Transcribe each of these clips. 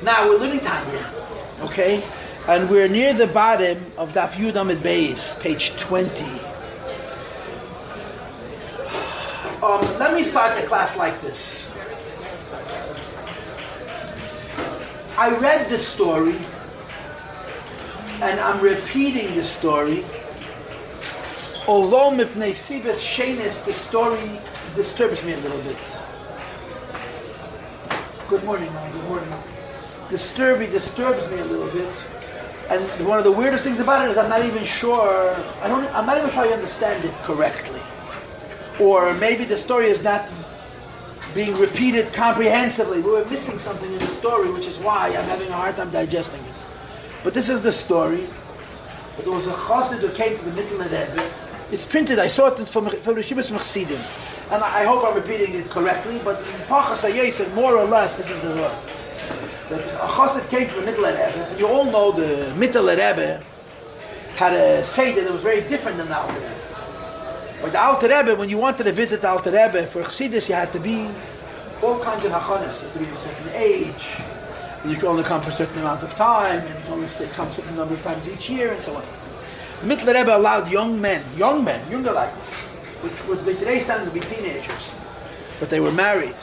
Now we're learning Tanya, okay? And we're near the bottom of Daf Yud Amid Beis, page 20. Let me start the class like this. I read this story, and I'm repeating the story. Although Mipnei Sibes Shenis, the story disturbs me a little bit. Good morning, man. Good morning. Disturbs me a little bit. And one of the weirdest things about it is I'm not even sure I understand it correctly. Or maybe the story is not being repeated comprehensively. We were missing something in the story, which is why I'm having a hard time digesting it. But this is the story. There was a chassid who came to the middle of Rebbe. It's printed, I saw it from Rishibas Mechsidim. And I hope I'm repeating it correctly, but in Pachas HaYosef, more or less, this is the word. That a chassid came to the middle of Rebbe. And you all know the middle of Rebbe had a seder that was very different than the Alter Rebbe. But the Alter Rebbe, when you wanted to visit the Alter Rebbe, for Chassidus you had to be all kinds of hachonis. You had to be of a certain age, and you could only come for a certain amount of time, and you could only come a certain number of times each year, and so on. The Mittler Rebbe allowed younger lights, which would by today's standards be teenagers, but they were married,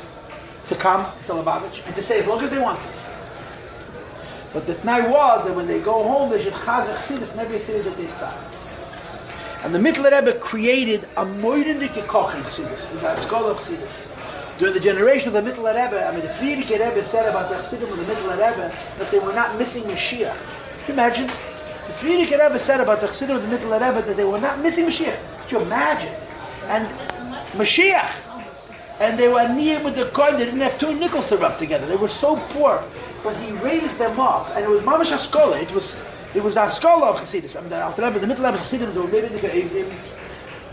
to come to Lubavitch and to stay as long as they wanted. But the tnai was that when they go home, they should chazar chassidus in every city that they stop. And the Mittler Rebbe created a moidenike koch in chassidus, in the scholar of chassidus. During the generation of the Mittler Rebbe, the Friedrich Rebbe said about the chassidim of the Mittler Rebbe that they were not missing Mashiach. Can you imagine? The Friedrich Rebbe said about the chassidim of the Mittler Rebbe that they were not missing Mashiach. Can you imagine? And Mashiach. And they were near with the coin. They didn't have 2 nickels to rub together. They were so poor. But he raised them up. And it was Mamash HaSkola. It was the Haskola of Chassidus. The Alter Rebbe, the Mittler Rebbe Chassidim, they were maybe the Evdim.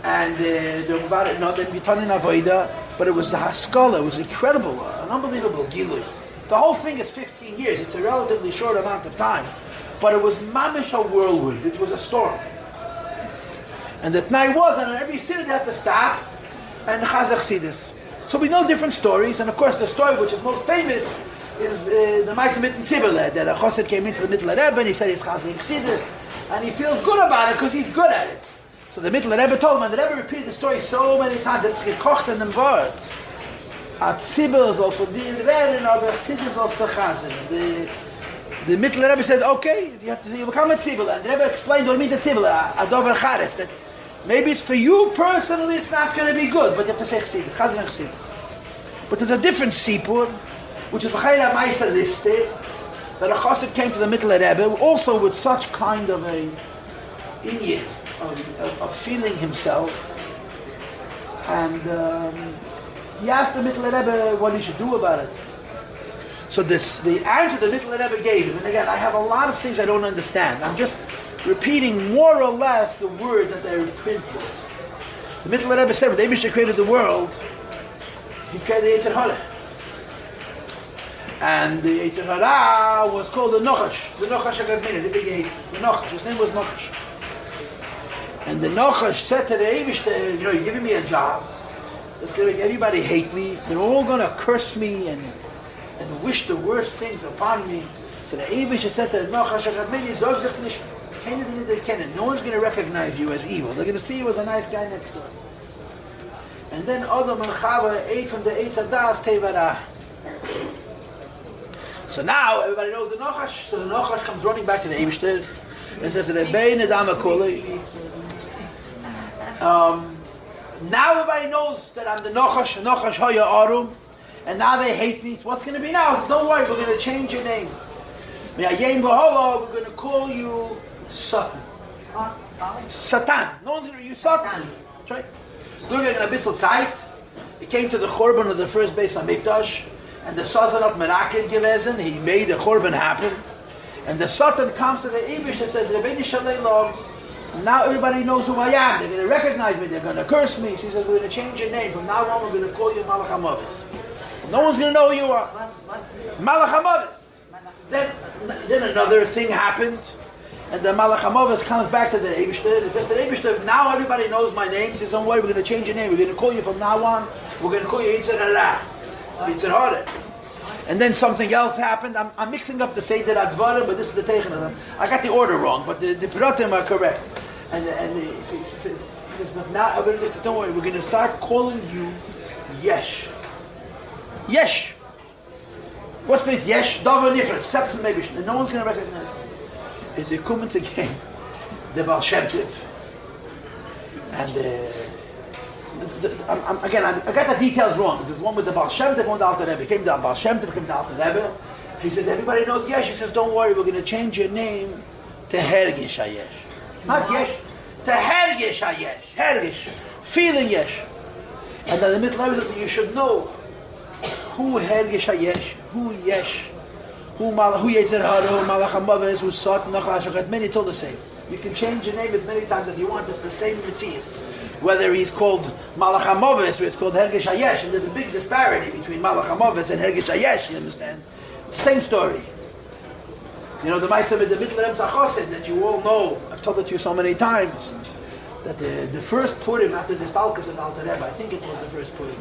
And they were about it, they began in Avodah. But it was the Haskola. It was incredible. An unbelievable Gilui. The whole thing is 15 years. It's a relatively short amount of time. But it was Mamash a whirlwind. It was a storm. And the Tnai was, and in every city they had to stop and Chazar Chassidus. So we know different stories, and of course the story which is most famous is the Ma'aseh Mitten Tzibele, that a chassid came into the Mittler Rebbe and he said he's Chazar Chassidus, and he feels good about it because he's good at it. So the Mittler Rebbe told him, and the Rebbe repeated the story so many times that it's gekocht in them words. At Tzibel soll von dir werden, aber Chassidus sollst du Chazar. The Mittler Rebbe said, okay, you become a Tzibel, and the Rebbe explained what it means a Tzibel, a dover charif, that maybe it's for you personally, it's not going to be good, but you have to say Chassidus, Chazar and Chassidus. But there's a different Sipur, which is L'chayla Ma'isa Liste, that a chassid came to the Mittler Rebbe, also with such kind of a inyan, of feeling himself, and he asked the Mittler Rebbe what he should do about it. So the answer the Mittler Rebbe gave him, and again, I have a lot of things I don't understand. I'm just repeating more or less the words that they printed. The Mittler Rebbe said, when the Eibishter created the world, he created the Yetzer Hara. And the Yetzer Hara was called the Nochash. The Nochash HaGadmina, the big ace. The Nochash, his name was Nochash. And the Nochash said to the Eibishter, you're giving me a job. It's going to make everybody hate me. They're all going to curse me and wish the worst things upon me. So the Eibishter said to the Nochash HaGadmina, Zog sich nicht. No one's going to recognize you as evil. They're going to see you as a nice guy next door. And then Adam and Chava ate from the Eitz Hadas Tevara. So now everybody knows the Nochash. So the Nochash comes running back to the Eibishter and says, Rebbein Adam HaKoli. Now everybody knows that I'm the Nochash Hoya Arum, and now they hate me. What's going to be now? Says, don't worry, we're going to change your name. We're going to call you Satan. Satan. No one's going to use Satan. That's right. Look at an abyssal Zeit. He came to the Churban of the first Beis HaMikdash, and the Satan of Merakel gewesen. He made the Churban happen. And the Satan comes to the Eibush and says, Rebbeinu Shalom, now everybody knows who I am. They're going to recognize me. They're going to curse me. So he says, we're going to change your name. From now on, we're going to call you Malach HaMavis. No one's going to know who you are. Malach HaMavis. Then another thing happened. And the Malach HaMavis comes back to the Eibishter. It says to the Eibishter, now everybody knows my name. He says, don't worry, we're going to change your name. We're going to call you from now on. We're going to call you Yetzer Hara. Yetzer Hara. And then something else happened. I'm mixing up the Seder Advarim, but this is the Teichen. I got the order wrong, but the Piratim are correct. And he says, but now, don't worry, we're going to start calling you Yesh. Yesh. What's means Yesh? Davar Nifrat, separate from Mebish. And no one's going to recognize it. Is it coming again? The Baal Shem Tov. And I got the details wrong. There's one with the Baal Shem Tov, one with the Alter Rebbe. He came to the Baal Shem Tov, came to the Alter Rebbe. He says, everybody knows Yesh. He says, don't worry, we're going to change your name to Hergish HaYesh. Not Yesh, to Hergish HaYesh. Hergish. Feeling Yesh. And then the middle Rebbe, you should know who Hergish HaYesh, who Yesh, who Yetzer Hara, who Malach HaMaves, who Sot, Nachal HaShakat. Many told the same. You can change your name as many times as you want. It's the same Metzias. Whether he's called Malach HaMaves or it's called Hergish HaYesh, and there's a big disparity between Malach HaMaves and Hergish HaYesh, you understand? Same story. You know, the Maisa with the Mittel Rebbe Zachosid that you all know, I've told it to you so many times, that the first Purim after the Stalkas and Alter Rebbe, I think it was the first Purim.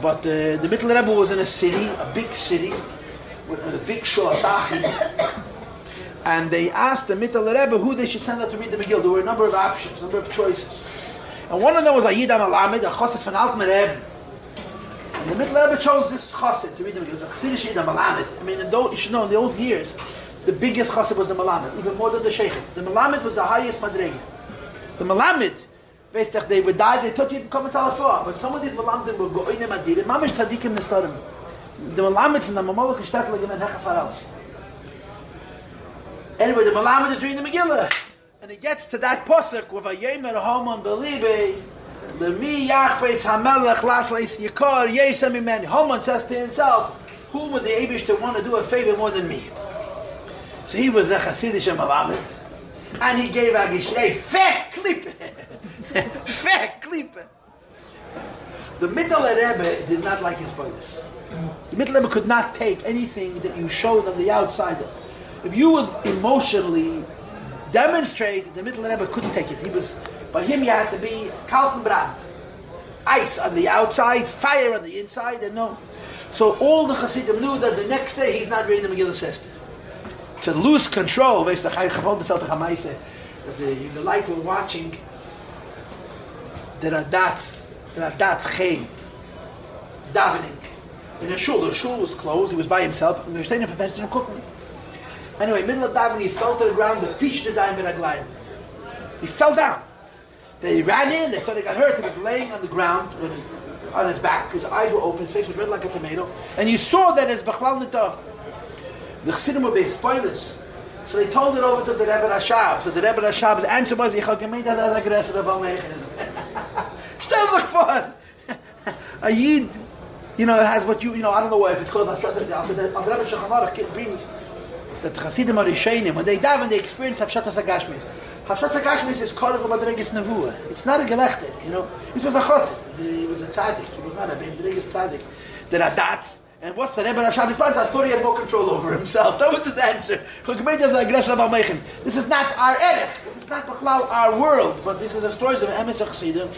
But the Mittel Rebbe was in a city, a big city, with a big Shul Asachi. And they asked the Mittel Rebbe who they should send out to read the Megillah. There were a number of options, a number of choices. And one of them was a Yid HaMalamed, a Chassid von Alten Rebbe. And the Mittel Rebbe chose this Chassid to read the Megillah. It was a Chassidish Yid HaMalamed. I mean, you should know, in the old years, the biggest Chassid was the Malamed, even more than the Sheikh. The Malamed was the highest Madrega. The Malamed, they would die, they took you to come and tell a but some of these Malamedim were Go'inem Adirim, Mamish Tadikim Nestorim. The Malameds and the Mamalach Ishtatla Gemen Hechafarals. Anyway, the Malamed is reading the Megillah, and he gets to that posuk with a Yemer Haman Belibe, the Mi Yachbeitz Hamelech Lasleis Yikar Yesem Imeni. Haman says to himself, who would the Eibishter want to do a favor more than me? So he was a Chassidish Malamed, and he gave a Gishrei Feh Klippe. Feh Klippe. The Mittel Rebbe did not like his brothers. The Mittel Rebbe could not take anything that you showed on the outside. If you would emotionally demonstrate, the Mittel Rebbe couldn't take it. By him you had to be kalten brand. Ice on the outside, fire on the inside, and no. So all the Chassidim knew that the next day he's not reading the Megillah Sester. To lose control, the light we're watching, there are dots came, davening. In a shul, the shul was closed, he was by himself, and they were standing for fence and cooking. Anyway, middle of davening, he fell to the ground, the pitch the dime in. He fell down. They ran in, they thought he got hurt, he was laying on the ground on his back, his eyes were open, his face was red like a tomato, and you saw that his Bechlal Nitah. The Chassidim were being spoilers. So they told it over to the Rebbe Rashab. So the Rebbe Rashab's answer was, Ich habe gemeint, dass er aggressive Rav Almeichen. Stell sich vor! A Yid, has what I don't know if it's called the Rebbe Shachamar brings that the Chassidim are Rishonim. When they daven, they experience Hafshatas HaGashmis. Hafshatas HaGashmis is called the Madreges Nevuah. It's not a Gelechte, It was a Chassid. He was a Tzaddik. He was not a Madreges Tzaddik. There are dots. And what's the Rebbe Rashab response? I thought he had more control over himself. That was his answer. This is not our erech. It's not our world. But this is the stories of Emes Chassidim.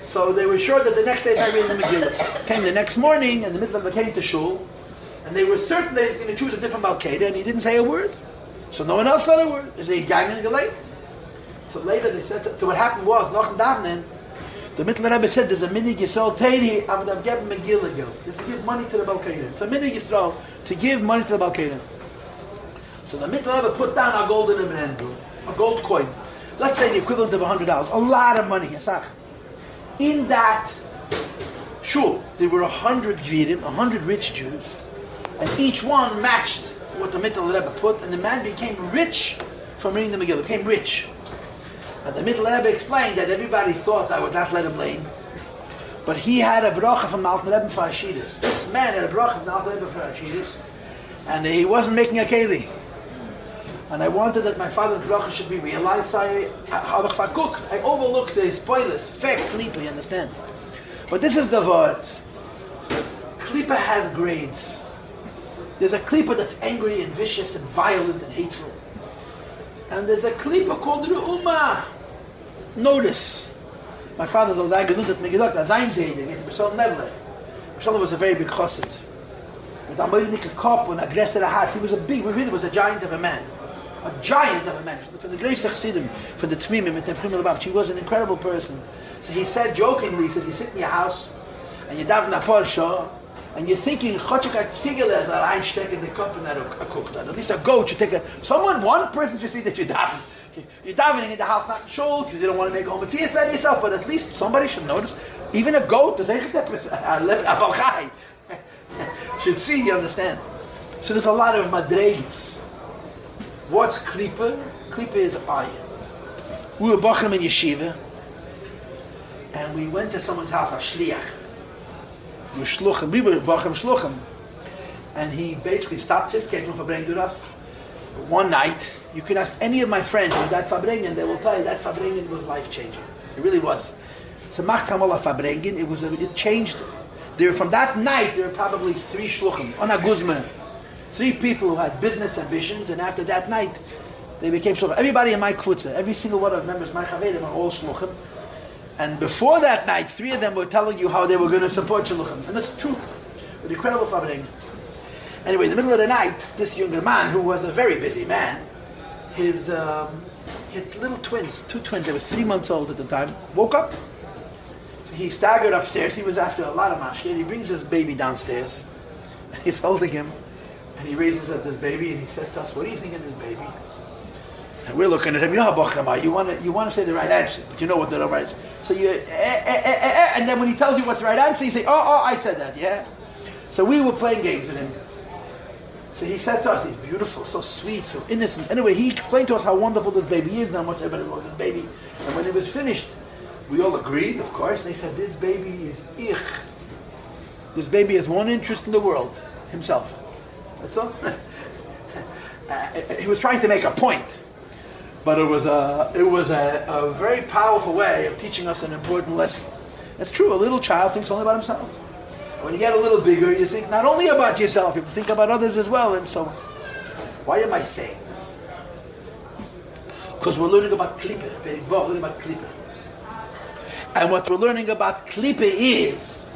So they were sure that the next day they read the Megillah. Came the next morning, and the middle of it came to shul, and they were certain that he was going to choose a different Balkeda, and he didn't say a word. So no one else said a word. Is he gang and gelate? So later they said so what happened was, Noch and Davnen, the Mittel Rebbe said, there's a minig Yisrael Teiri, I would have given Megillah Gil. You have to give money to the Balkeda. It's a minig Yisrael to give money to the Balkeda. So the Mittel Rebbe put down a golden envelope, a gold coin. Let's say the equivalent of $100. A lot of money, Yasach. In that shul, there were 100 Gvirim, 100 rich Jews, and each one matched what the Mittel Rebbe put, and the man became rich from reading the Megillah, became rich. And the Mittel Rebbe explained that everybody thought I would not let him lay. But he had a bracha from Alten Rebbe for Ashidus. This man had a bracha from Alten Rebbe for Ashidus, and he wasn't making a keli. And I wanted that my father's bracha should be realized, so I overlooked the spoilers. Fair klipa, you understand? But this is the word. Klipa has grades. There's a klipa that's angry and vicious and violent and hateful. And there's a klipa called Ru'umah. Notice. My father was a very big chassid. When With a moinik kop and a gresser hat. He was a big, really was a giant of a man. A giant of a man. For the great Chassidim, for the Tmimim, and Tefrim Lavav. He was an incredible person. So he said jokingly, he says, you sit in your house, and you daven a Porsche, and you're thinking, Chotchak Tigel is that Einsteck in the cup and that a cooked. At least a goat should take a, one person should see that you're davening. You're davening in the house, not in shul, because you don't want to make a home. But see it by yourself, but at least somebody should notice. Even a goat, should see, you understand. So there's a lot of madregas. What's klipa? Klipa is eye. We were bachrim in yeshiva, and we went to someone's house, a shliach. We were bachrim shluchim. And he basically stopped his schedule for bringing us. One night, you can ask any of my friends who that Fabrengen, they will tell you that Fabrengen was life-changing. It really was. Samach Tzamala Fabrengen, it changed. From that night, there were probably 3 shluchim, on a guzman. 3 people who had business ambitions, and after that night, they became shluchim. Everybody in my kvutza, every single one of the members of my chavedim are all shluchim. And before that night, 3 of them were telling you how they were going to support shluchim. And that's true. With incredible Fabrengen. Anyway, in the middle of the night, this younger man, who was a very busy man, he had little twins, 2 twins, they were 3 months old at the time, woke up. So he staggered upstairs, he was after a lot of mashke, and he brings his baby downstairs, and he's holding him, and he raises up this baby, and he says to us, what do you think of this baby? And we're looking at him, you know how Bachram are, you want to say the right answer, but you know what the right answer is. So you, and then when he tells you what's the right answer, you say, oh, I said that, yeah? So we were playing games with him. So he said to us, he's beautiful, so sweet, so innocent. Anyway, he explained to us how wonderful this baby is and how much everybody loves this baby. And when it was finished, we all agreed, of course, and they said, this baby is ich. This baby has one interest in the world, himself. That's all. He was trying to make a point. But it was a very powerful way of teaching us an important lesson. It's true, a little child thinks only about himself. When you get a little bigger, you think not only about yourself, you have to think about others as well, and so on. Why am I saying this? Because we're learning about klipa, very involved, learning about klipa. And what we're learning about klipa is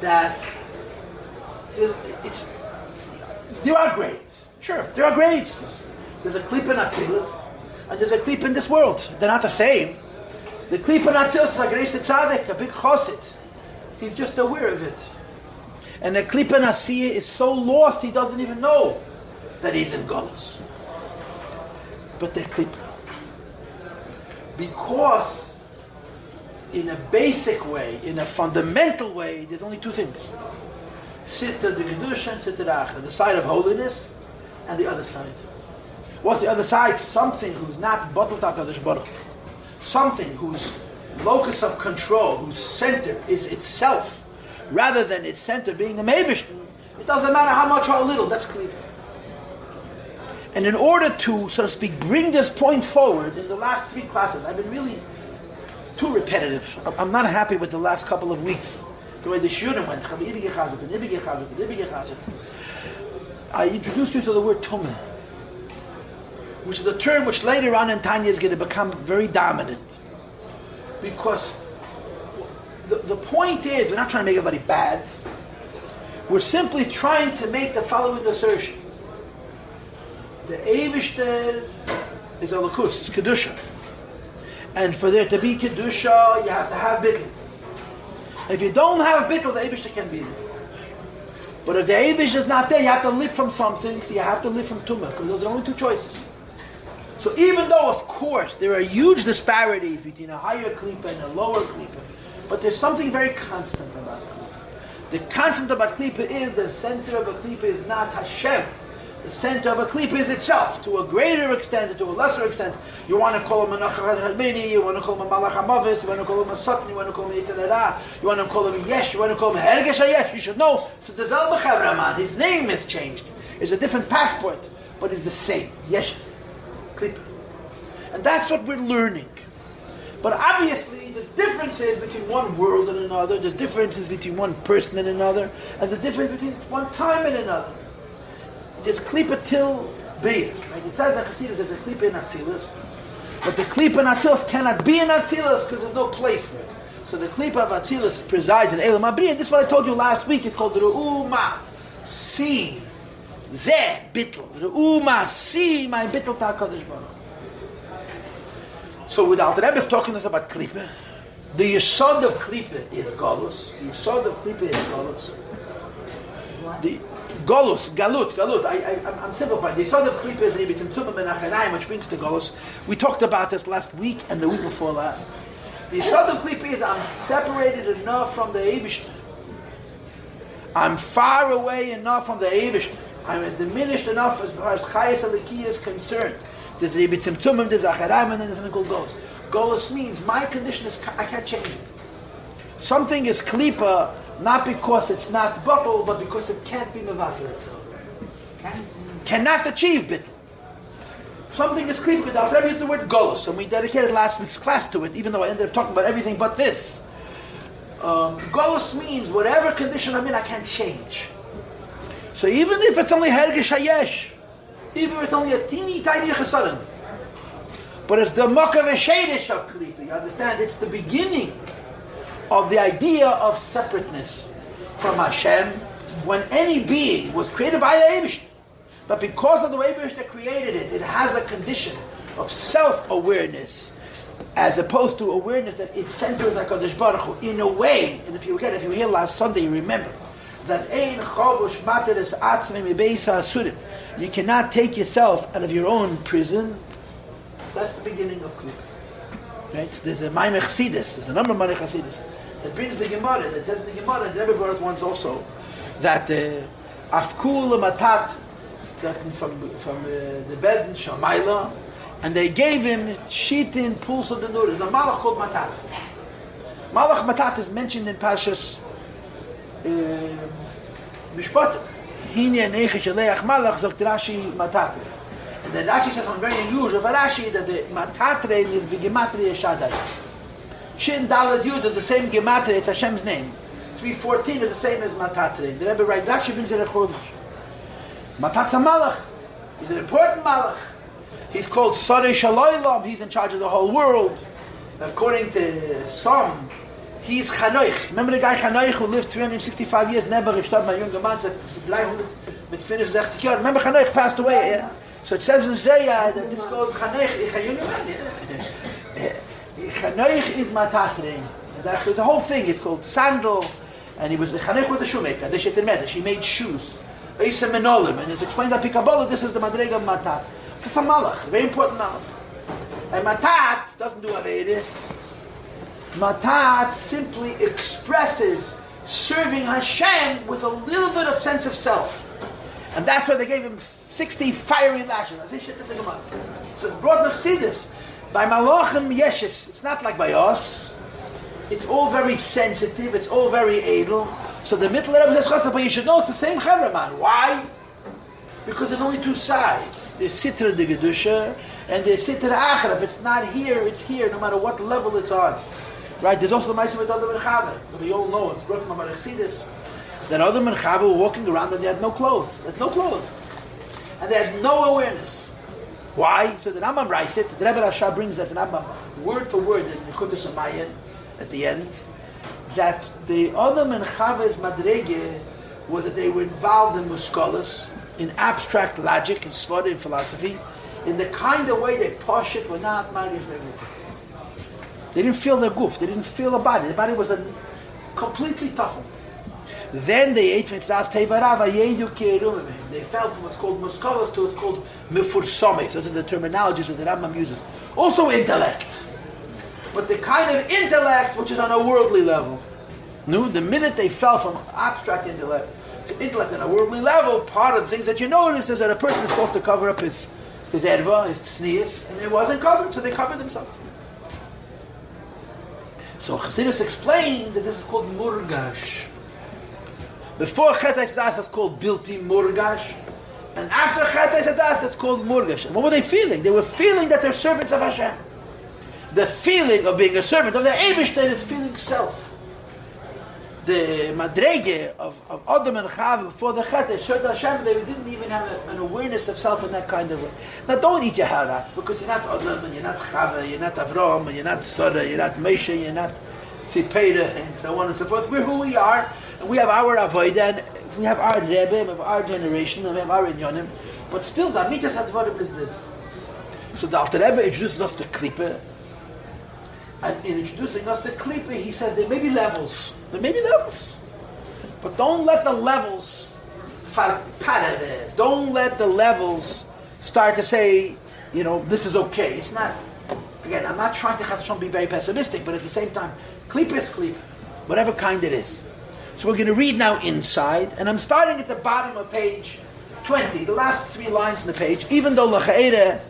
that there are grades. Sure, there are grades. There's a klipa in Atzilus, and there's a klipa in this world. They're not the same. The klipa in Atzilus is a great tzaddik, a big chosid. He's just aware of it. And the klipa Nasiya is so lost he doesn't even know that he's in Golus. But they're klipa. Because in a basic way, in a fundamental way, there's only 2 things. Sitter the Kedusha and Sitter the Acha. The side of holiness and the other side. What's the other side? Something who's not Batal HaKadosh Baruch. Something whose locus of control, whose center is itself, rather than its center being the Meibish. It doesn't matter how much or how little, that's clear. And in order to, so to speak, bring this point forward, in the last 3 classes, I've been really too repetitive. I'm not happy with the last couple of weeks, the way the shiurim went. I introduced you to the word tumah, which is a term which later on in Tanya is going to become very dominant. Because the point is, we're not trying to make everybody bad. We're simply trying to make the following assertion. The Eivishter is a lakus, it's Kedusha. And for there to be Kedusha, you have to have Bittul. If you don't have Bittul, the Eivishter can be there. But if the Eivish is not there, you have to live from something, so you have to live from Tumah, because those are only 2 choices. So even though, of course, there are huge disparities between a higher klipa and a lower klipa, but there's something very constant about klipa. The constant about klipa is the center of a klipa is not Hashem. The center of a klipa is itself, to a greater extent or to a lesser extent. You want to call him a Nachar HaMini, you want to call him a Malach HaMavis, you want to call him a Satan, you want to call him a Yetzer Hara, you want to call him a Yesh, you want to call him a Hergesh HaYesh. You should know, so the Zalba Chavraman, his name has changed. It's a different passport, but it's the same. Yesh. Klipa. And that's what we're learning. But obviously, there's differences between one world and another, there's differences between one person and another, and there's difference between one time and another. There's klipa till bria. Right? It says in Chassidus there's a klipa in Atzilus, but the klipa in Atzilus cannot be in Atzilus because there's no place for it. So the klipa of Atzilus presides in Elam HaBria. This is what I told you last week. It's called the Ru'uma. see, zeh, bittel. Uma, see my bittel ta'akadosh baruch. So with Alter Rebbe is talking to us about klipa. The yesod of klipa is galus. The yesod of klipa is galus. The galut. I'm simplifying. The yesod of klipa is ribitzim tumim and acharayim, which brings to galus. We talked about this last week and the week before last. The yesod of klipa is I'm separated enough from the Eibishter. I'm far away enough from the Eibishter. I'm diminished enough as far as chayes alikiyah is concerned. There's ribitzim tumim, there's acharayim, and then there's something called galus. Galus means my condition is I can't change it. Something is klipa not because it's not bottle, but because it can't be mevatel itself. Cannot achieve bittul. Something is klipa. The Alter Rebbe used the word galus, and we dedicated last week's class to it, even though I ended up talking about everything but this. Galus means whatever condition I'm in, I can't change. So even if it's only hergesh hayesh, even if it's only a teeny tiny chesaron, but it's the mokav v'sheidish of klipa. You understand? It's the beginning of the idea of separateness from Hashem. When any being was created by the Eibishter, but because of the way Eibishter created it, it has a condition of self-awareness, as opposed to awareness that it centers HaKadosh Baruch Hu in a way. And if you were here last Sunday, you remember that ein chavush materes atzmei mibeisa asurim. You cannot take yourself out of your own prison. That's the beginning of Klipa. Right? There's a Maimech Chassidus, there's a number of Maimech Chassidus that brings the Gemara, that says in the Gemara, the Rebbe brought once also, that Afkul Matat, that from the Bezdin Shamayla, and they gave him Shitin Pulsa Denur. There's a Malach called Matat. Malach Matat is mentioned in Parshas Mishpatim. Hine Neiche Shaleach Malach Zokt Rashi Matat. And then Rashi says something very unusual for Rashi, that the Matatre is the Gematria Shaddai. Shin Dalad Yud is the same Gematria, it's Hashem's name. 314 is the same as Matatre. The Rebbe writes, Rashi brings it a Chodesh. Matat's a Malach. He's an important Malach. He's called Sarei Shaloylam. He's in charge of the whole world. According to some, he's Chanoich. Remember the guy Chanoich who lived 365 years, never gestorben, my younger man said, 300 mit 65 Jahren. Remember Chanoich passed away, yeah? So it says in Zayah that this goes Chanoich, Chanoich is Matatre. Actually, the whole thing is called sandal, and he was the Chanoich with the shoemaker. He made shoes. And it's explained that Pikabolo, this is the Madrega of Matat. It's a Malach, a very important Malach. And Matat doesn't do Avedis. Matat simply expresses serving Hashem with a little bit of sense of self. And that's why they gave him 60 fiery lashes. So brought Chassidus. By Malachim Yeshis, it's not like by us. It's all very sensitive, it's all very edel. So the middle Rebbe says, but you should know it's the same Chevraman. Why? Because there's only two sides. There's Sitra de Gedusha and there's Sitra Achra. If it's not here, it's here, no matter what level it's on. Right? There's also the Ma'aseh with Adam and Chava. We all know, it's brought from Chassidus, that Adam and Chava were walking around and they had no clothes. They had no clothes. And they had no awareness. Why? So the Rambam writes it, the Rebbe Rasha brings that the Rambam, word for word, in the Kutus Amayan, at the end, that the Adam and Chava's Madrege was that they were involved in muskalas, in abstract logic, in svara, in philosophy, in the kind of way they posh it were not married. They didn't feel their goof, they didn't feel the body. The body was a completely tough one. Then they ate from its last tevarava, they fell from what's called muskalas to what's called mifursomes. Those are the terminologies that the Rambam uses. Also intellect. But the kind of intellect which is on a worldly level. No, the minute they fell from abstract intellect to intellect on a worldly level, part of the things that you notice is that a person is supposed to cover up his erva, his tznius, and it wasn't covered, so they covered themselves. So Chassidus explains that this is called murgash. Before Chet HaTzadas it's called bilti murgash, and after Chet HaTzadas it's called murgash. And what were they feeling? They were feeling that they're servants of Hashem. The feeling of being a servant of the Eibishter is feeling self. The madrege of Adam and Chava before the Chet showed Hashem, they didn't even have an awareness of self in that kind of way. Now don't eat your heart out, because you're not Adam and you're not Chava, you're not Avram, and you're not Sarah, you're not Moshe, you're not Tzipeda, and so on and so forth. We're who we are, and we have our avodah, and we have our Rebbe, we have our generation, and we have our Inyonim, but still, the Amitas Hadvarim is this. So the Alter Rebbe introduces us to Klippe, and in introducing us to Klippe, he says there may be levels. There may be levels. But don't let the levels don't let the levels start to say, this is okay. It's not, again, I'm not trying to be very pessimistic, but at the same time, Klippe is Klippe, whatever kind it is. So we're going to read now inside, and I'm starting at the bottom of page 20, the last 3 lines in the page, even though L'Cha'ere,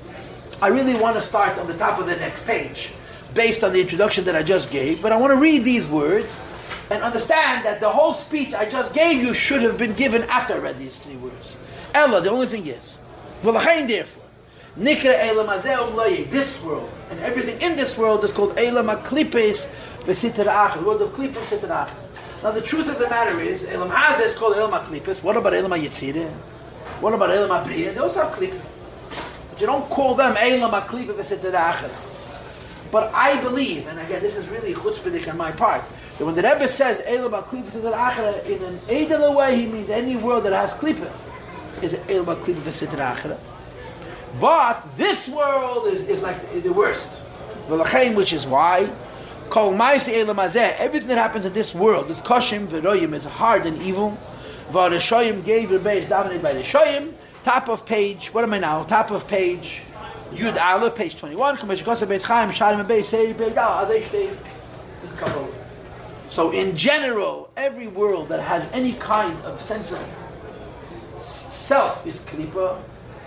I really want to start on the top of the next page, based on the introduction that I just gave, but I want to read these words and understand that the whole speech I just gave you should have been given after I read these 3 words. Ella, the only thing is, V'lachein therefore, Nikra Elam Hazeh Umlaye, this world, and everything in this world is called Elam HaKlipes V'Sitra Achar, the world of Klipes and Sitra Achar. Now the truth of the matter is, Elam Hazeh is called Elam HaKlipes. What about Elam HaYetzirah? What about Elam HaBriyah? They also have Klipes. But you don't call them Elam HaKlipes V'Sitra Achar. But I believe, and again, this is really chutzpahdik on my part, that when the Rebbe says Elam HaKlipes V'Sitra Achar, in an edel way, he means any world that has Klippe is Elam HaKlipes V'Sitra Achar. But this world is like the worst. V'lachein, which is why Kol Ma'aseh Elam Hazeh, everything that happens in this world is koshim v'royim, is hard and evil. V'Reshoyim gave Rabbi is dominated by Reshoyim. Top of page, what am I now? Top of page Yud Aleph, page 21. So in general, every world that has any kind of sense of self is Klippa.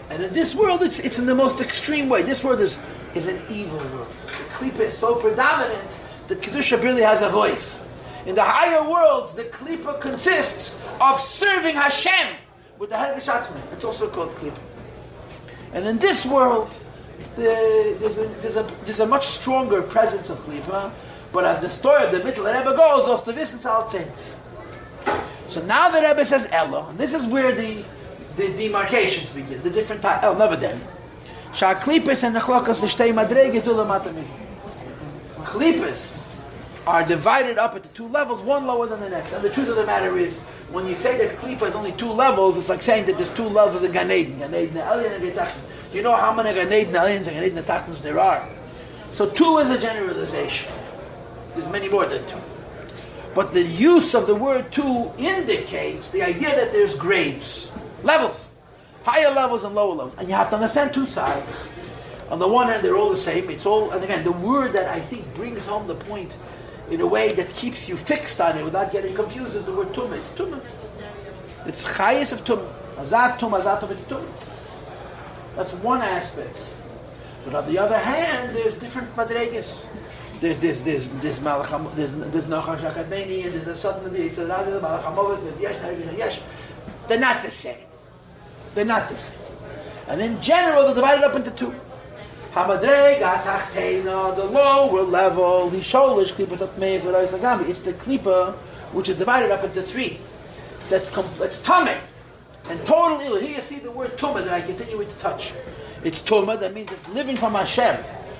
And in this world, it's in the most extreme way. This world is an evil world. The Klippa is so predominant that Kedusha really has a voice. In the higher worlds, the Klippa consists of serving Hashem with the Hergesh Atzmi. It's also called Klippa. And in this world, there's a much stronger presence of Klippa. But as the story of the Mittel Rebbe goes, aus der Wissenschaft saints. So now the Rebbe says Ella, and this is where the demarcations begin, the different types. Never then. Klippas and Nechlokas l'shtei madreges u'lamatamim. Klippas are divided up into 2 levels, one lower than the next. And the truth of the matter is, when you say that Klippa is only 2 levels, it's like saying that there's 2 levels in Gan Eden, Gan Eden Elyon and Getachim. Do you know how many Gan Eden Elyons and Gan Eden Getachim there are? So 2 is a generalization. There's many more than 2. But the use of the word 2 indicates the idea that there's grades, levels, higher levels and lower levels. And you have to understand 2 sides. On the one hand, they're all the same. It's all, and again, the word that I think brings home the point in a way that keeps you fixed on it without getting confused is the word tumah. It's tumah. It's chayes of tumah. Azat tumah, it's tumah. That's one aspect. But on the other hand, there's different madregas. There's Malacham, there's Nochash Akadmeni, and there's the Satan, there's Malachamovas, there's Yesh. They're not the same. They're not the same. And in general, they're divided up into 2. Hamadrega Tachtena, the lower level, the Sholish Klippas Atmeis, it's the Klippa which is divided up into 3. That's Tameh. And total evil. Here you see the word Tumah that I continue to touch. It's Tumah, that means it's living from Hashem.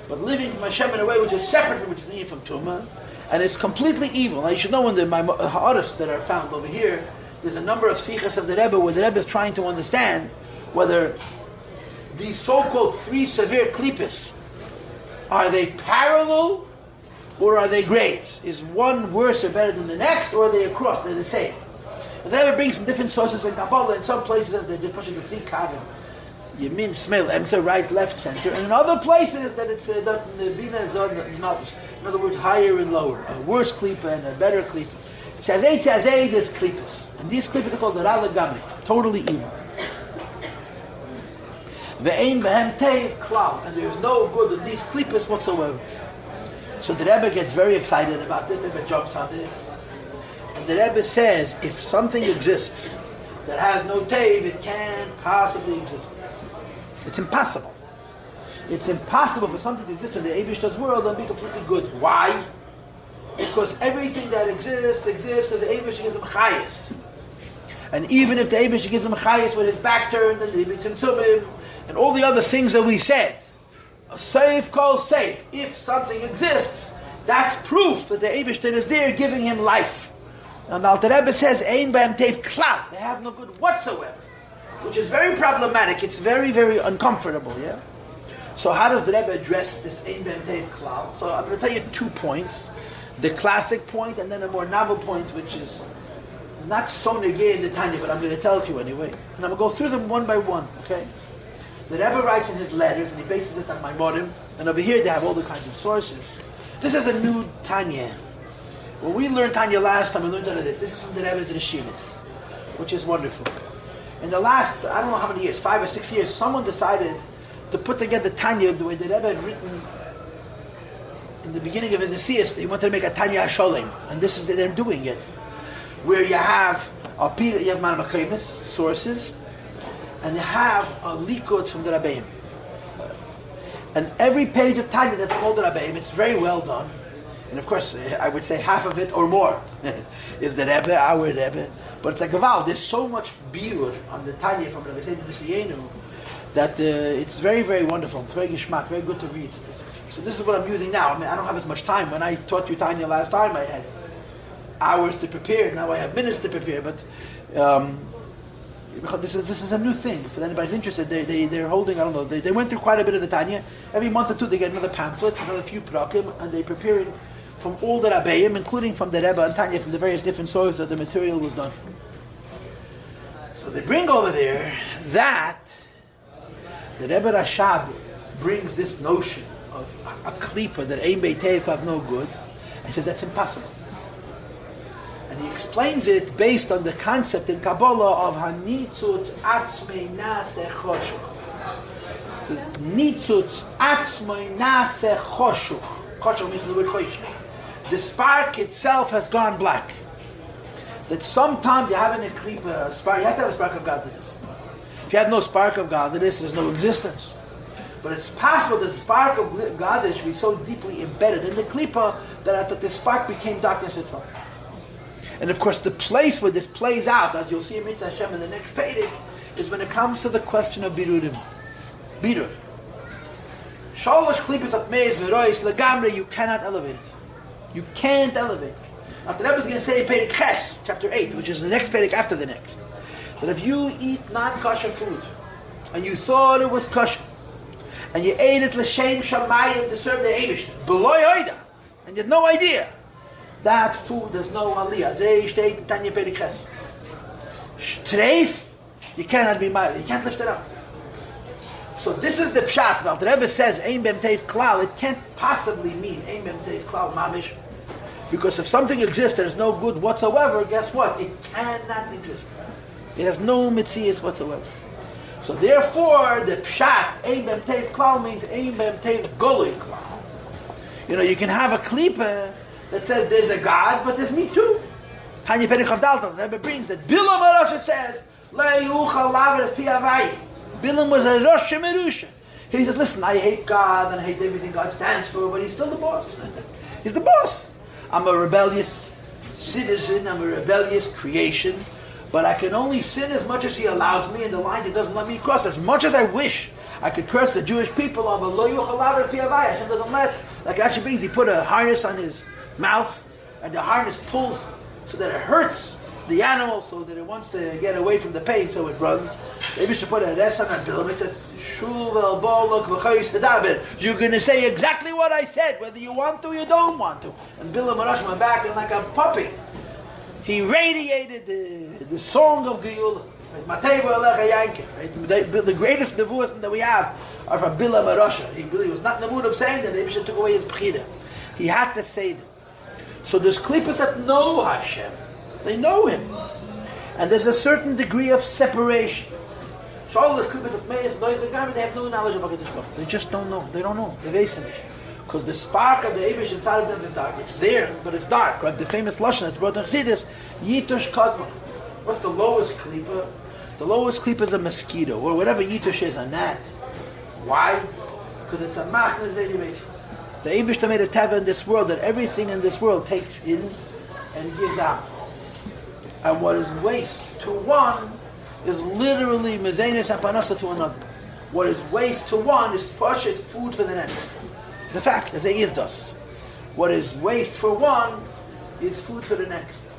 But living from Hashem in a way which is separate from which is from Tumah, and it's completely evil. Now you should know in the Ha'aris that are found over here, there's a number of sichas of the Rebbe where the Rebbe is trying to understand whether these so-called 3 severe klippas, are they parallel or are they grades? Is one worse or better than the next, or are they across? They're the same. And the Rebbe brings some different sources in Kabbalah. In some places they're just pushing the 3 kavim. Yamin, Smil, Emtza, right, left, center. And in other places that it's the Bina is on the mountains. In other words, higher and lower. A worse klipa and a better klipa. Tzazei, there's klipas. And these klipas are called the Rala Gamri. Totally evil. Ve'ein behem teiv klal. And there's no good in these klipas whatsoever. So the Rebbe gets very excited about this. The Rebbe jumps on this. And the Rebbe says, if something exists that has no teiv, it can't possibly exist. It's impossible. It's impossible for something to exist in the Eibishter's world and be completely good. Why? Because everything that exists because the Eibishter gives him chayas. And even if the Eibishter gives him chayas with his back turned and the Yibitzim Tumim and all the other things that we said, a safe call safe. If something exists, that's proof that the Eibishter is there giving him life. And the Alter Rebbe says, Ein B'hem Tev Klal. They have no good whatsoever. Which is very problematic. It's very, very uncomfortable, yeah? So how does the Rebbe address this Ein B'hem Tev Klal? So I'm going to tell you 2 points. The classic point and then a more novel point, which is not so negay in the Tanya, but I'm going to tell it to you anyway. And I'm going to go through them one by one, okay? The Rebbe writes in his letters, and he bases it on Maimorim, and over here they have all the kinds of sources. This is a new Tanya. When we learned Tanya last time, we learned out of this. This is from the Rebbe's Rishivas, which is wonderful. In the last, I don't know how many years, 5 or 6 years, someone decided to put together Tanya the way the Rebbe had written in the beginning of his Nesiyas. He wanted to make a Tanya Sholem, and this is they're doing it, where you have Manamakimis, sources, and you have a Likut from the Rabbeim. And every page of Tanya that's called the Rabbeim, it's very well done. And of course, I would say half of it or more is the Rebbe, our Rebbe. But it's like a vow. There's so much biur on the Tanya from Rabbi Seid Nisiyenu that it's very, very wonderful. It's very geschmack, very good to read. So this is what I'm using now. I mean, I don't have as much time. When I taught you Tanya last time, I had hours to prepare. Now I have minutes to prepare. But this is a new thing. If anybody's interested, they're holding, I don't know, they went through quite a bit of the Tanya. Every month or two they get another pamphlet, another few prakim, and they're preparing from all the Rabbeim, including from the Rebbe and Tanya, from the various different sources that the material was done. So they bring over there that the Rebbe Rashab brings this notion of a klipa that Ein Beitev have no good, and says that's impossible. And he explains it based on the concept in Kabbalah of Hanitzutz Atzmei Naseh Choshuch. Nitzutz Atzmei Naseh Choshuch. Choshuch means the word Choshuch. The spark itself has gone black. That sometimes you have in a klipa spark, you have to have a spark of godliness. If you have no spark of godliness, there's no existence. But it's possible that the spark of godliness should be so deeply embedded in the klipa that the spark became darkness itself. And of course, the place where this plays out, as you'll see in Mitzvah Hashem in the next page, is when it comes to the question of birurim. Birur. Shalosh klipas atmeis v'rois legamre, you cannot elevate it. You can't elevate. Now the Rebbe is going to say in Perek Ches, chapter 8, which is the next Perek after the next, that if you eat non-kosher food, and you thought it was kosher, and you ate it l'shem shamayim to serve the Eibush, beloy oida, and you had no idea, that food has no aliyah. Zeh shteit Tanya Perek Ches. Treif, you cannot be mild, you can't lift it up. So this is the pshat. Now the Rebbe says Ein B'hem Tev Klal. It can't possibly mean Ein B'hem Tev Klal Mamish, because if something exists that is no good whatsoever, guess what? It cannot exist. It has no mitzias whatsoever. So therefore, the pshat Ein B'hem Tev Klal means Ein B'hem Tev Goloi Klal. You know, you can have a klipa that says there's a God, but there's me too. Tanya Perek Chavdalton. The Rebbe brings that Bilam HaRasha says Le Yuchal Laver Pi Havai. Bilam was a Rosh Merusha. He says, listen, I hate God and I hate everything God stands for, but he's still the boss. He's the boss. I'm a rebellious citizen, I'm a rebellious creation, but I can only sin as much as he allows me, and the line he doesn't let me cross. As much as I wish I could curse the Jewish people on the Lo Yuchal Laver Pi Havai. Hashem doesn't let. Like Rashi brings, he put a harness on his mouth, and the harness pulls so that it hurts the animal, so that it wants to get away from the pain, so it runs. Maybe you should put a res on that bill. It says, you're going to say exactly what I said, whether you want to or you don't want to. And Bilam HaRasha went back and like a puppy, he radiated the song of Geula. Right? The greatest nevuos that we have are from Bilam HaRasha. He really was not in the mood of saying that. Maybe should took away his bechira. He had to say them. So there's klippas that know Hashem. They know Him. And there's a certain degree of separation. They have no knowledge of HaKadosh Baruch Hu. They just don't know. They don't know. They're very because the spark of the Eibush inside of them is dark. It's there, but it's dark. Like the famous Lashon that's brought in Chassidus, Yitush Kadma. What's the lowest klipa? The lowest klipa is a mosquito, or whatever Yitush is, a gnat. Why? Because it's a machnas v'edimeis. The Eibush made a teva in this world that everything in this world takes in and gives out. And what is waste to one is literally mezenes and panasa to another. What is waste to one is pashut food for the next. The fact, as it is does. What is waste for one is food for the next.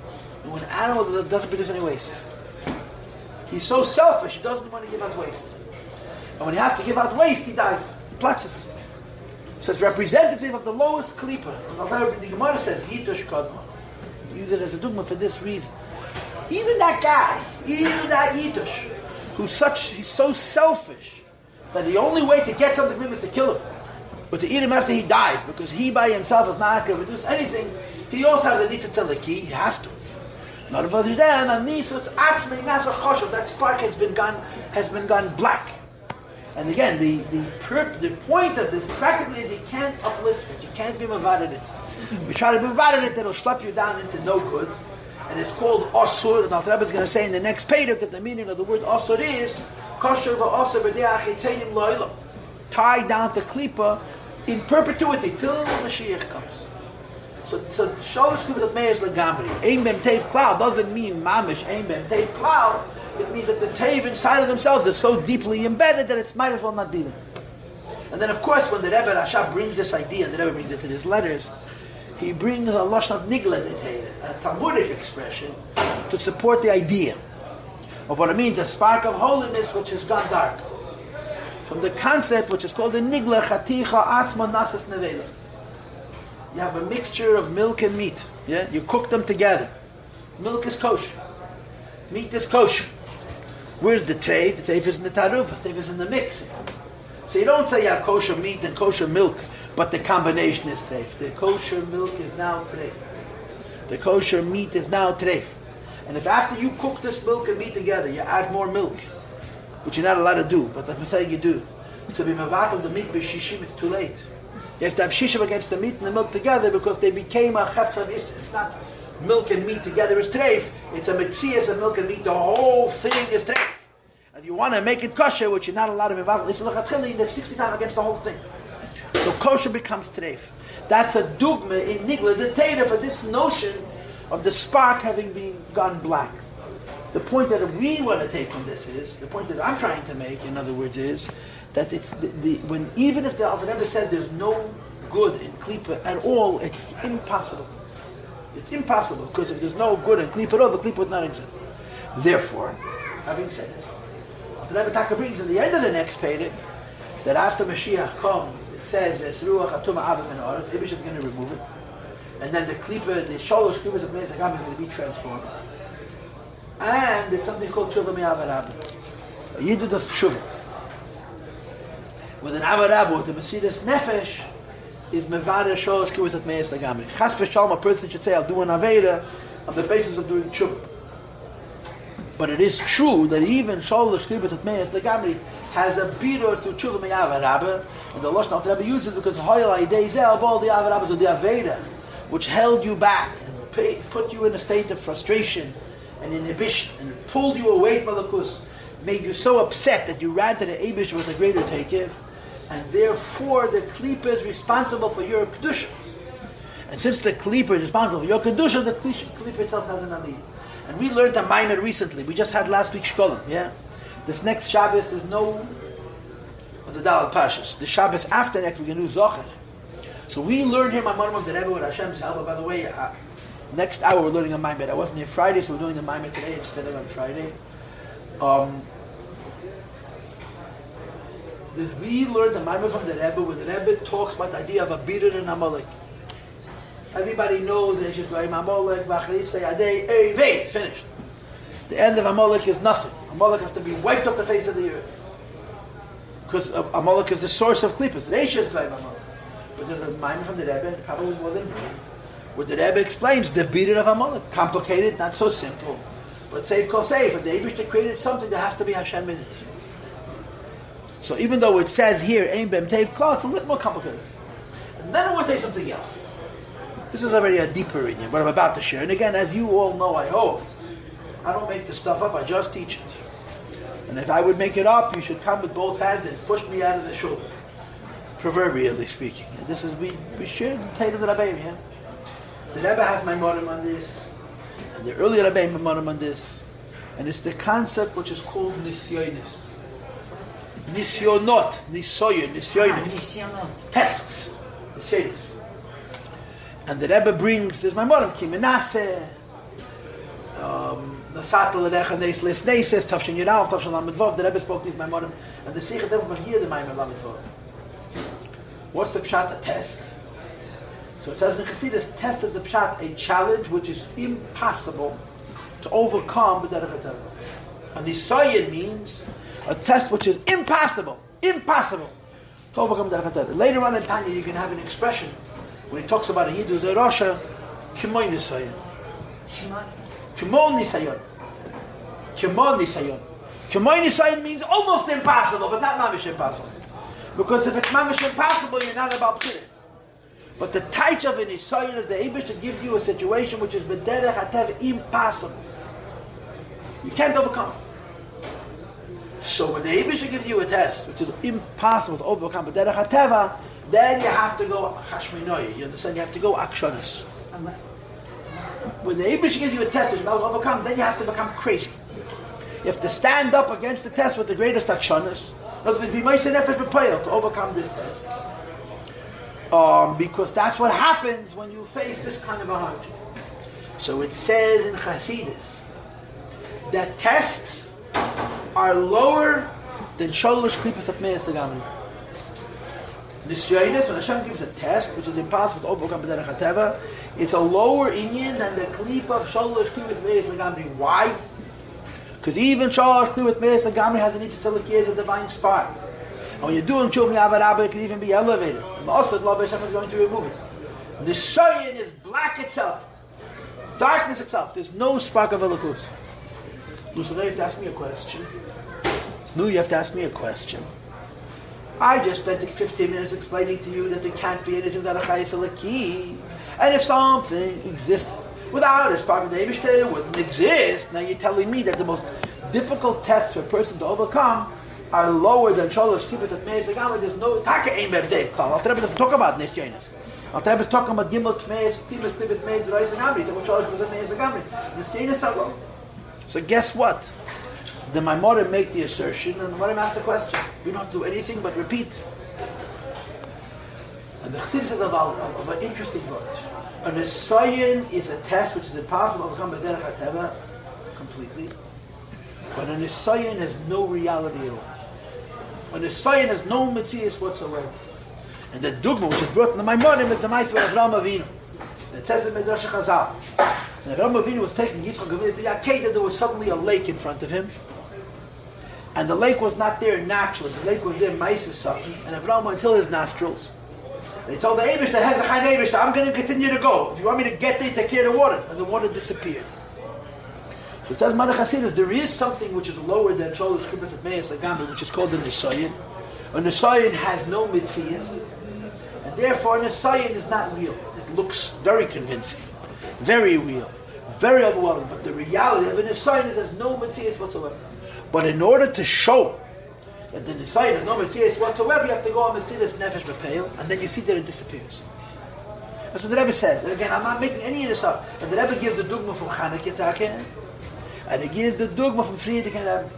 And when an animal doesn't produce any waste, he's so selfish, he doesn't want to give out waste. And when he has to give out waste, he dies. He platzes. So it's representative of the lowest klipa. The Gemara says, Yitush Kadma. Use it as a dogma for this reason. Even that guy, even that Yitush, he's so selfish that the only way to get something from him is to kill him. But to eat him after he dies, because he by himself is not going to produce anything, he also has a need to tell the key, he has to. Not if it's there, and so it's atzmei nasa choshev, that spark has been gone black. And again, the point of this practically is you can't uplift it, you can't be mavaded it. You try to be mavaded it, it'll slap you down into no good. And it's called osur, and Alter Rebbe is going to say in the next page that the meaning of the word osur is kosher v'osur b'deach yitzenim lo'ilam. Tied down to klipa in perpetuity till Mashiach comes. So shalosh klipot meis legamri. Ein bem tev klal doesn't mean mamish. Ein bem tev klal. It means that the tev inside of themselves is so deeply embedded that it might as well not be there. And then of course when the Rebbe Rashab brings this idea, and the Rebbe brings it in his letters, he brings a lashon of nigla, a Talmudic expression, to support the idea of what it means, a spark of holiness which has gone dark. From the concept which is called the nigla chaticha atzma nasas nevela. You have a mixture of milk and meat. Yeah, you cook them together. Milk is kosher. Meat is kosher. Where's the treif? The treif is in the taruf. The treif is in the mix. So you don't say you have kosher meat and kosher milk, but the combination is treif. The kosher milk is now treif. The kosher meat is now treif. And if after you cook this milk and meat together, you add more milk, which you're not allowed to do, but like I'm saying you do, to be mavatal the meat b'shishim, it's too late. You have to have shishim against the meat and the milk together because they became a chefzav. It's not milk and meat together is treif. It's a metzias of milk and meat. The whole thing is treif. And you want to make it kosher, which you're not allowed to be mavatal. It's lachatchili, you have 60 times against the whole thing. So kosher becomes treif. That's a dogma in nigla, the tater for this notion of the spark having been gone black. The point that we want to take from this is, the point that I'm trying to make, in other words, is that it's when even if the Alter Rebbe says there's no good in klipa at all, it's impossible. It's impossible because if there's no good in klipa at all, the klipa would not exist. Therefore, having said this, Alter Rebbe Taka brings in the end of the next page that after Mashiach comes, it says there's ruach atuma abba min haaretz, Eibush is going to remove it, and then the klipa, the shalosh klipos of Meis Hagam is going to be transformed. And there's something called tshuva mi'avarabba. A Yiddu does tshuva. With an avarabba, with the Mesiras Nefesh, is mevader shalosh klipos at Meis Hagam. Chas v'shalom, a person should say, I'll do an avera on the basis of doing tshuva. But it is true that even shalosh klipos at Meis Hagam has a birur through tshuva mi'avarabba, and the Lashon Alter Rebbe uses because hoyel ha'idei zeh all the avarabbas of the avera, which held you back and put you in a state of frustration and inhibition, and pulled you away from Malakus, made you so upset that you ran to the Eibush with a greater takev, and therefore the Klipa is responsible for your Kedusha. And since the Klipa is responsible for your Kedusha, the Klipa itself has an aliyah. And we learned a Maimer recently. We just had last week's Shkolim, yeah? This next Shabbos is no the Daled Pashas. The Shabbos after next we're going to do Zocher. So we learned here Maimonim of the Rebbe with Hashem's help. By the way, next hour we're learning a Maimer. I wasn't here Friday, so we're doing the Maimer today instead of on Friday. We learned the Maimer from the Rebbe, where the Rebbe talks about the idea of a bitter and Amalek. Everybody knows that it's just like Amalek, Vachrisei, Adei, Eved, finished. The end of Amalek is nothing. Amalek has to be wiped off the face of the earth. Because Amalek is the source of Klippas. Reish is like Amalek. But there's a Maimer from the Rebbe, probably more than one, where the Rebbe explains the bitter of Amalek. Complicated, not so simple. But save kol save. If the Eibush created something, there has to be Hashem in it. So even though it says here, Ein Bem Tev Kol, it's a little more complicated. And then I want to tell you something else. This is already a deeper in what I'm about to share. And again, as you all know, I hope, I don't make this stuff up, I just teach it. And if I would make it up, you should come with both hands and push me out of the shul. Proverbially speaking. And this is, we should take the Rabbi, yeah? The Rebbe has Maimonim on this, and the earlier Rabbi Maimonim on this, and it's the concept which is called Nisyonis. Nisyonot, Nisyonis. Tests. Nisyonis. And the Rebbe brings, there's Maimonim, Ki Menaseh, Nasata L'Recha Neis Les Neises, Tavshin Yirav, Tavshin Lamed Vav, the Rebbe spoke these Maimonim, and the Sikh Dev Mahir, the Maimon Lamed Vav. What's the Pshat? A test. So it says in Chassidus, test is the Pshat, a challenge which is impossible to overcome b'derech hateva. And the Nisayin means a test which is impossible to overcome b'derech hateva. Later on in Tanya, you can have an expression when he talks about a Yid who's a Rasha, K'moy Nisayin. K'moy Nisayin. K'moy Nisayin. K'moy Nisayin means almost impossible, but not mamish impossible. Because if it's mamish impossible, you're not about P'chidin. But the taich of an Nisayin is the Eibush that gives you a situation which is b'derech hateva impossible. You can't overcome. So when the Eibush gives you a test which is impossible to overcome b'derech hateva, then you have to go chashminoy. You understand? You have to go akshonis. When the Eibush gives you a test which is about to overcome, then you have to become crazy. You have to stand up against the test with the greatest akshonis. To overcome this test. Because that's what happens when you face this kind of a hardship. So it says in Chassidus that tests are lower than sholosh klipas atmeis legamri. Nisyonis, when Hashem gives a test, which is impossible to overcome b'derech hateva, it's a lower inyan than the klipa of sholosh klipas atmeis legamri. Why? Because even sholosh klipas atmeis legamri has an itzitzelik as a divine spark. And when you're doing Chum Yavarabba, it can even be elevated. And also, Lord Hashem is going to remove it. The Shayin is black itself. Darkness itself. There's no spark of Elokus. So now you have to ask me a question. I just spent 15 minutes explaining to you that there can't be anything that a Chayes Eliki. And if something exists without a spark of the Eibush, it wouldn't exist. Now you're telling me that the most difficult tests for a person to overcome are lower than sholosh kibbutz at meis legamri. There's no taka ein bevdei. Al Rebbe doesn't talk about nisyonis. Al Rebbe is talking about gimel tmeis kibbutz meis reis legamri. So what sholosh kibbutz at meis legamri? Nisyonis are low. So guess what? The Maimorim make the assertion, and the Maimorim ask the question. We don't do anything but repeat. And the Chassidus says of an interesting word. A nisayin is a test which is impossible to overcome b'derech hateva completely. But a nisayin has no reality at all. A nisayin has no metzius whatsoever. And the dogma which is brought in the Maimonim is the Ma'aseh of Avraham Avinu. It says in Midrash Chazal. When Avraham Avinu was taking Yitzchak Avinu to Yaakov, there was suddenly a lake in front of him. And the lake was not there naturally. The lake was there Ma'aseh something. And Avraham went until his nostrils. And he told the Eibush, the Hezachai Eibush, I'm going to continue to go. If you want me to get there, take care of the water. And the water disappeared. So it says, Mana Chassidus, there is something which is lower than sholosh kibbutz atmeis legamri, which is called the nisayin. A nisayin has no mitzias, and therefore a nisayin is not real. It looks very convincing, very real, very overwhelming. But the reality of a nisayin is there's no mitzias whatsoever. But in order to show that the nisayin has no mitzias whatsoever, you have to go on Mesilas Nefesh B'Peil, and then you see that it disappears. That's what the Rebbe says. And again, I'm not making any of this up. And the Rebbe gives the dogma from Chanukah. And it gives the dogma from Friedrich and Rebbe.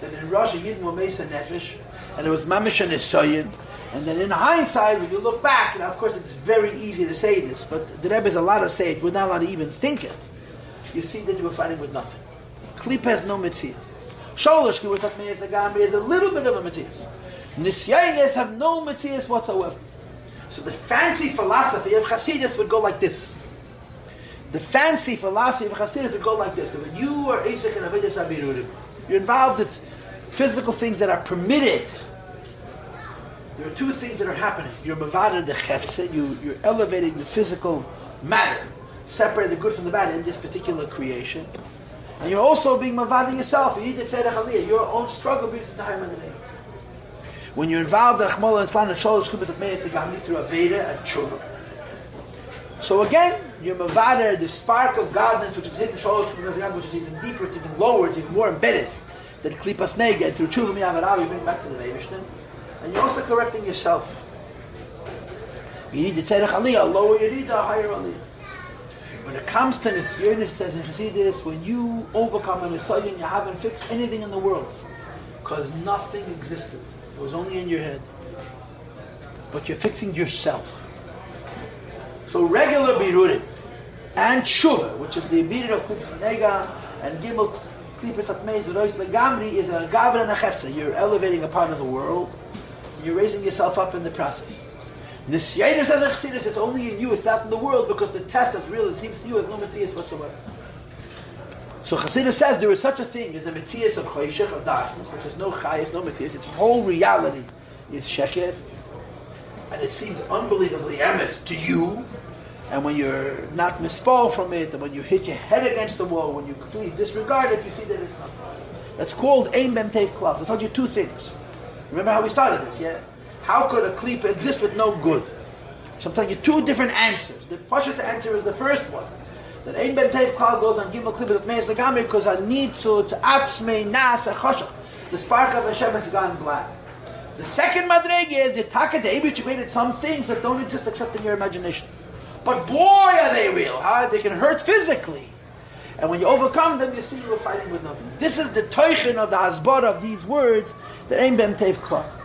That in Rosh Yidin were Mesa Nefesh, and it was Mamish and Nisayin. And then in hindsight, when you look back, and of course it's very easy to say this, but the Rebbe is allowed to say it, we're not allowed to even think it. You see that you were fighting with nothing. Klip has no mitzias. Sholosh kibbutz atmeis legamri is a little bit of a mitzias. Nisyanis have no mitzias whatsoever. So the fancy philosophy of Chassidus would go like this. The fancy philosophy of Chassidus would go like this. That when you are Isaac and Avedis Abirurim, you're involved in physical things that are permitted. There are two things that are happening. You're mavada the chefse, you're elevating the physical matter, separating the good from the bad in this particular creation. And you're also being mavada yourself. You need to say your own struggle brings the time of the day. When you're involved in Achmol and Flan and Sholosh Kibbutz Atmeis Legamri through Aveda and Tshuva. So again, you're mavada the spark of godness which is hidden in Sholosh Kibbutz Atmeis, which is even deeper, it's even lower, it's even more embedded than Klipas Nega, and through Tshuva Miyavarav you bring back to the Eibishter. And you're also correcting yourself. You need to tzedach aliyah, lower your nida, higher aliyah. When it comes to nisyonis, it says in Chassidus, when you overcome a nisayon, you haven't fixed anything in the world. Because nothing existed. It was only in your head. But you're fixing yourself. So regular birurim, and tshuva, which is the immediate of klipas nega, and gimel klipas atmei zerois legamri is a gavra nachefza. You're elevating a part of the world, and you're raising yourself up in the process. Nisyainer says in Chassidus, it's only in you, it's not in the world, because the test that's real, it seems to you, has no metzias whatsoever. So Chassidus says there is such a thing as a metzias of choshech, of darkness, which is no chayas, no metzias, its whole reality is sheker, and it seems unbelievably emes to you, and when you're not misfall from it, and when you hit your head against the wall, when you completely disregard it, you see that it's not. That's called ein bem tev klaus. I told you two things. Remember how we started this, yeah? How could a klipa exist with no good? So I'm telling you two different answers. The Pashut answer is the first one. That ein bem tev klaus goes on gimel klipa that means legamri because I need to atzmei nas a choshech. The spark of Hashem has gone black. The second madrege is the taka the Eibush created some things that don't exist except in your imagination. But boy, are they real! How they can hurt physically, and when you overcome them, you see you were fighting with nothing. This is the toichin of the hasbara of these words that ein bem tev klaus.